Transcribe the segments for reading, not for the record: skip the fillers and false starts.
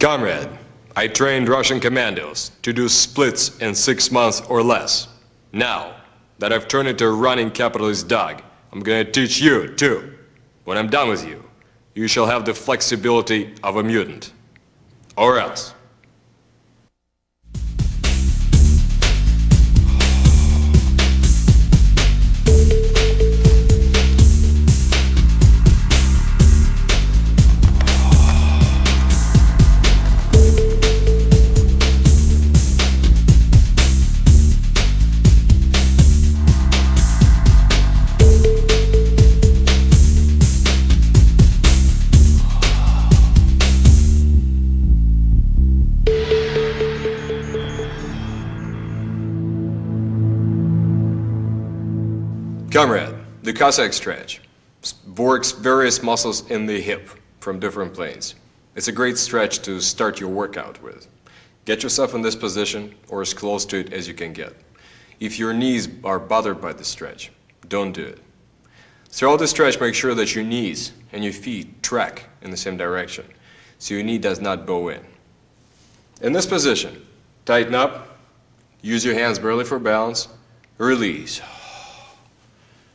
Comrade, I trained Russian commandos to do splits in 6 months or less. Now that I've turned into a running capitalist dog, I'm gonna teach you too. When I'm done with you, you shall have the flexibility of a mutant. Or else. Comrade, the Cossack stretch works various muscles in the hip from different planes. It's a great stretch to start your workout with. Get yourself in this position or as close to it as you can get. If your knees are bothered by the stretch, don't do it. Throughout the stretch, make sure that your knees and your feet track in the same direction, so your knee does not bow in. In this position, tighten up, use your hands barely for balance, release.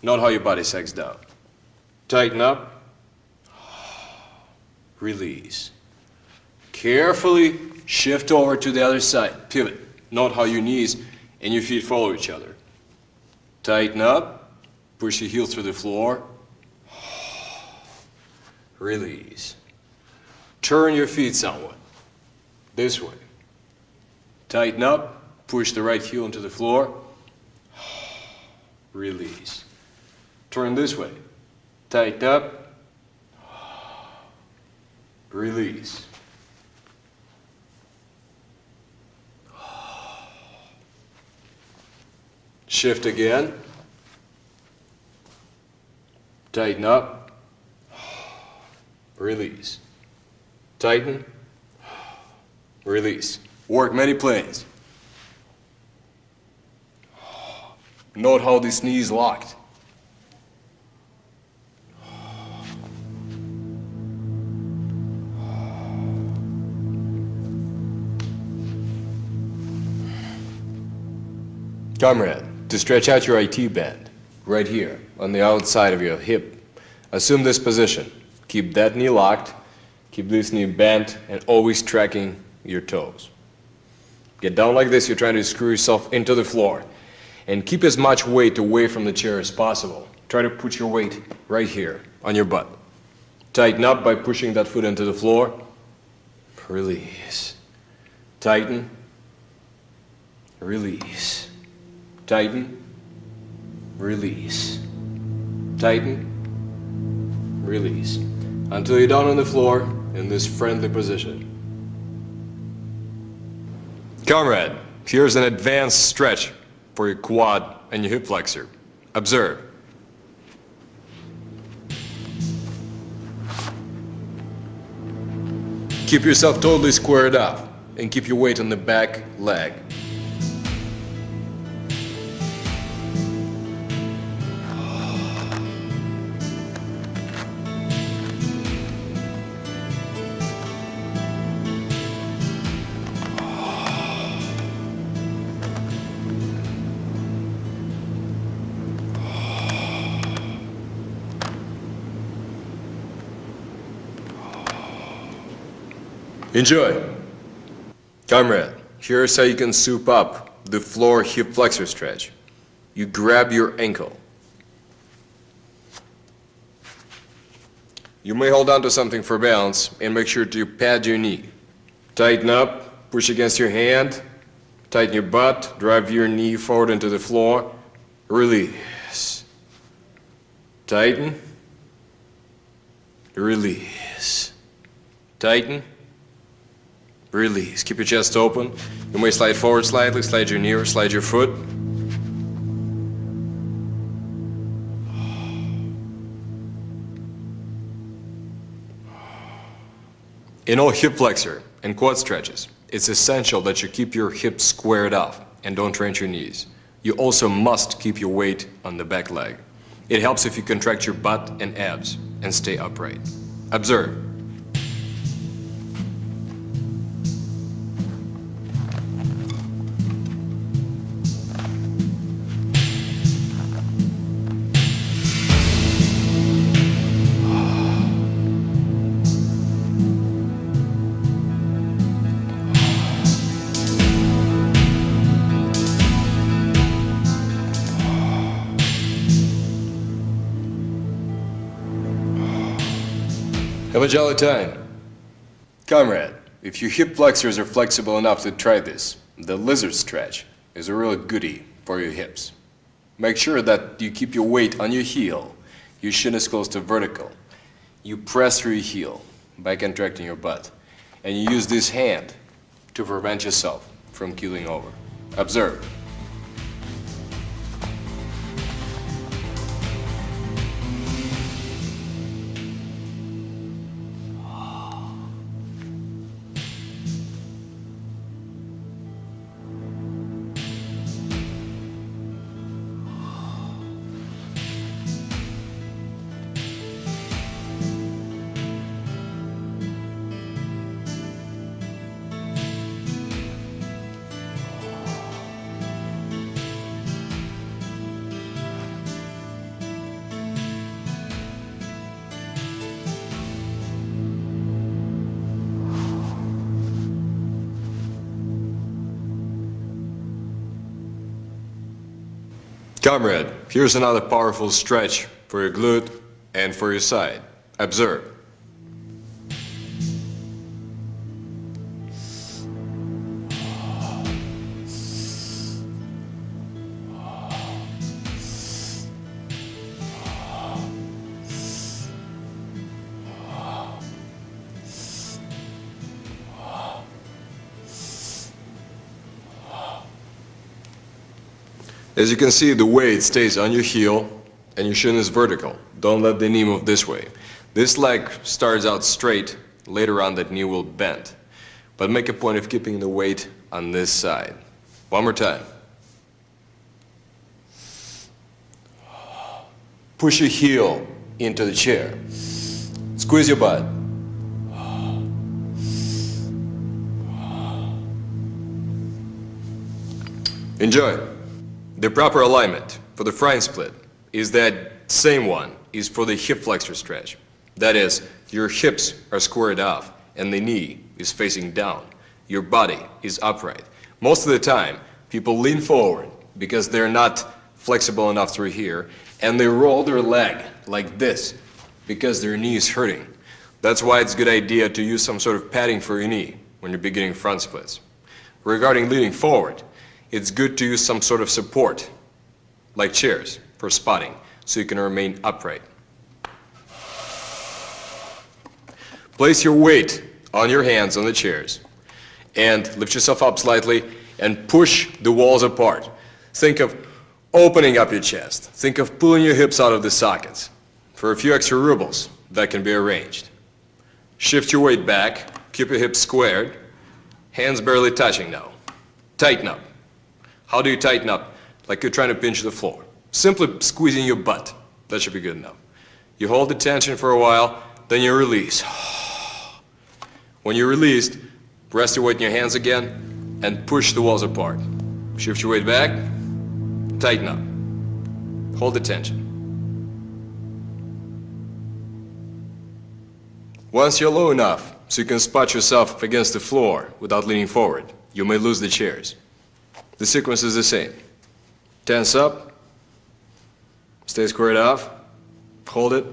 Note how your body sags down. Tighten up, release. Carefully shift over to the other side, pivot. Note how your knees and your feet follow each other. Tighten up, push your heels through the floor, release. Turn your feet somewhat, this way. Tighten up, push the right heel into the floor, release. Turn this way. Tighten up. Release. Shift again. Tighten up. Release. Tighten. Release. Work many planes. Note how this knee is locked. Comrade, to stretch out your IT band, right here, on the outside of your hip, assume this position. Keep that knee locked, keep this knee bent, and always tracking your toes. Get down like this, you're trying to screw yourself into the floor. And keep as much weight away from the chair as possible. Try to put your weight right here, on your butt. Tighten up by pushing that foot into the floor. Release. Tighten. Release. Tighten, release. Tighten, release. Until you're down on the floor in this friendly position. Comrade, here's an advanced stretch for your quad and your hip flexor. Observe. Keep yourself totally squared up and keep your weight on the back leg. Enjoy. Comrade, here's how you can soup up the floor hip flexor stretch. You grab your ankle. You may hold on to something for balance and make sure to pad your knee. Tighten up, push against your hand, tighten your butt, drive your knee forward into the floor, release. Tighten, release. Tighten, release. Keep your chest open. You may slide forward slightly, slide your knee or slide your foot. In all hip flexor and quad stretches, it's essential that you keep your hips squared off and don't wrench your knees. You also must keep your weight on the back leg. It helps if you contract your butt and abs and stay upright. Observe. Have a jolly time. Comrade, if your hip flexors are flexible enough to try this, the lizard stretch is a real goodie for your hips. Make sure that you keep your weight on your heel. Your shin is close to vertical. You press through your heel by contracting your butt. And you use this hand to prevent yourself from keeling over. Observe. Comrade, here's another powerful stretch for your glute and for your side. Observe. As you can see, the weight stays on your heel and your shin is vertical. Don't let the knee move this way. This leg starts out straight, later on that knee will bend. But make a point of keeping the weight on this side. One more time. Push your heel into the chair. Squeeze your butt. Enjoy. The proper alignment for the front split is that same one is for the hip flexor stretch. That is, your hips are squared off and the knee is facing down. Your body is upright. Most of the time, people lean forward because they're not flexible enough through here, and they roll their leg like this because their knee is hurting. That's why it's a good idea to use some sort of padding for your knee when you're beginning front splits. Regarding leaning forward, it's good to use some sort of support, like chairs, for spotting, so you can remain upright. Place your weight on your hands on the chairs and lift yourself up slightly and push the walls apart. Think of opening up your chest. Think of pulling your hips out of the sockets. For a few extra rubles, that can be arranged. Shift your weight back, keep your hips squared, hands barely touching now. Tighten up. How do you tighten up? Like you're trying to pinch the floor. Simply squeezing your butt. That should be good enough. You hold the tension for a while, then you release. When you're released, rest your weight in your hands again and push the walls apart. Shift your weight back, tighten up. Hold the tension. Once you're low enough so you can spot yourself against the floor without leaning forward, you may lose the chairs. The sequence is the same. Tense up, stay squared off, hold it.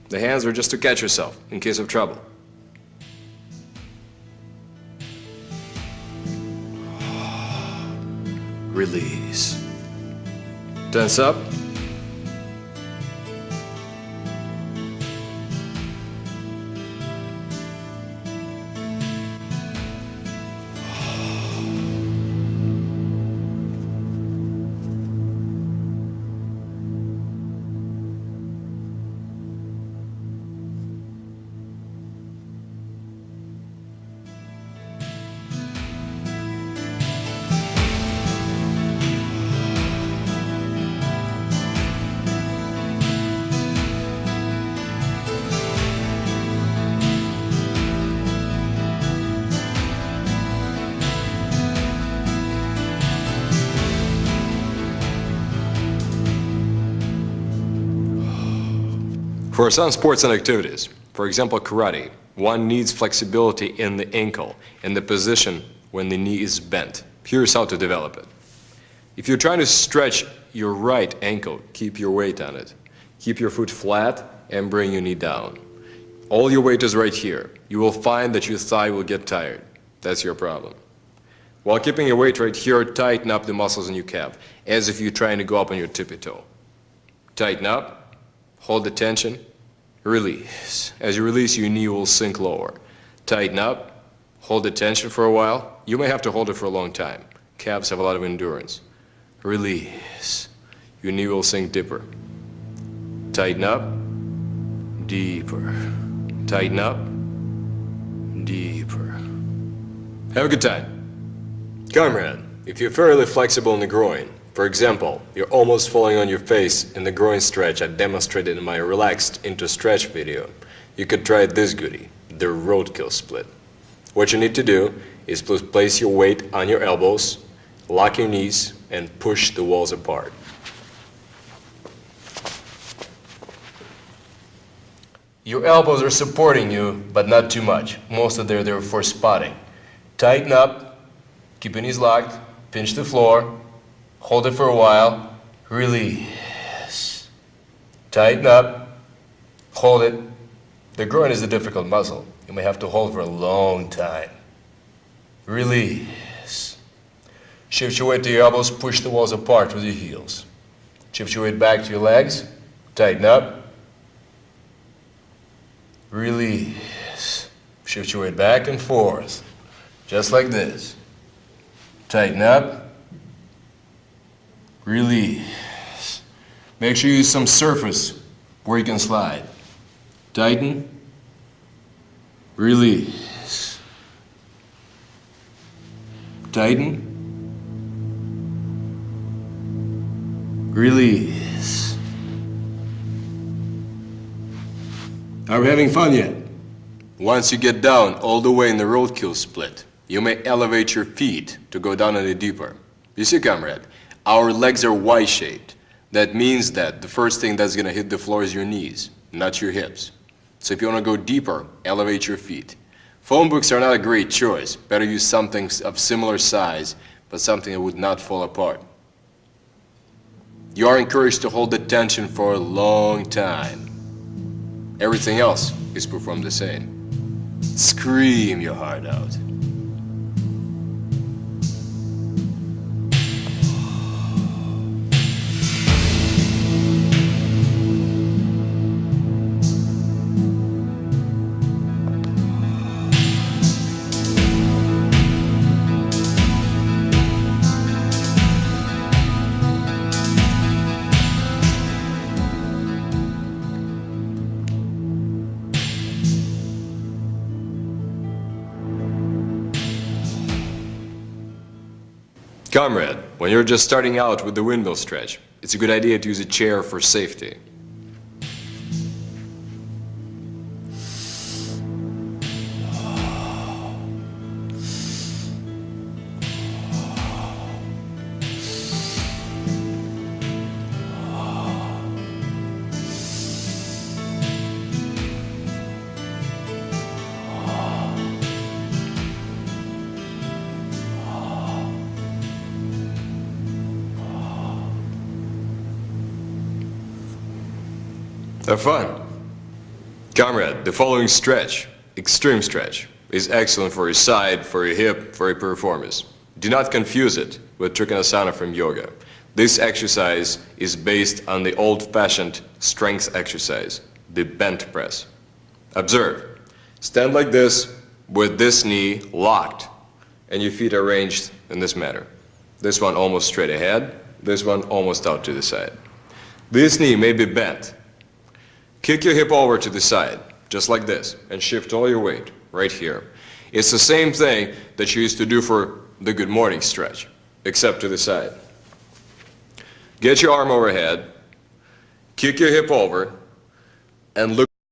The hands are just to catch yourself in case of trouble. Release. Tense up. For some sports and activities, for example karate, one needs flexibility in the ankle and the position when the knee is bent. Here's how to develop it. If you're trying to stretch your right ankle, keep your weight on it. Keep your foot flat and bring your knee down. all your weight is right here, you will find that your thigh will get tired. That's your problem. While keeping your weight right here, tighten up the muscles in your calf, as if you're trying to go up on your tippy toe. Tighten up, hold the tension, release. As you release, your knee will sink lower. Tighten up, hold the tension for a while. You may have to hold it for a long time. Calves have a lot of endurance. Release. Your knee will sink deeper. Tighten up, deeper. Tighten up, deeper. Have a good time. Comrade, if you're fairly flexible in the groin, for example, you're almost falling on your face in the groin stretch I demonstrated in my relaxed into stretch video, you could try this goodie, the roadkill split. What you need to do is place your weight on your elbows, lock your knees, and push the walls apart. Your elbows are supporting you, but not too much. Most of them are there for spotting. Tighten up. Keep your knees locked, pinch the floor, hold it for a while, release. Tighten up, hold it. The groin is a difficult muscle. You may have to hold for a long time. Release. Shift your weight to your elbows, push the walls apart with your heels. Shift your weight back to your legs, tighten up. Release. Shift your weight back and forth, just like this. Tighten up, release. Make sure you use some surface where you can slide. Tighten, release. Tighten, release. Are we having fun yet? Once you get down all the way in the roadkill split, you may elevate your feet to go down a little deeper. You see, comrade, our legs are Y-shaped. That means that the first thing that's going to hit the floor is your knees, not your hips. So if you want to go deeper, elevate your feet. Phone books are not a great choice. Better use something of similar size, but something that would not fall apart. You are encouraged to hold the tension for a long time. Everything else is performed the same. Scream your heart out. Comrade, when you're just starting out with the windmill stretch, it's a good idea to use a chair for safety. Have fun. Comrade, the following stretch, extreme stretch, is excellent for your side, for your hip, for your piriformis. Do not confuse it with Trikonasana from yoga. This exercise is based on the old-fashioned strength exercise, the bent press. Observe. Stand like this with this knee locked and your feet arranged in this manner. This one almost straight ahead, this one almost out to the side. This knee may be bent. Kick your hip over to the side, just like this, and shift all your weight right here. It's the same thing that you used to do for the good morning stretch, except to the side. Get your arm overhead, kick your hip over, and look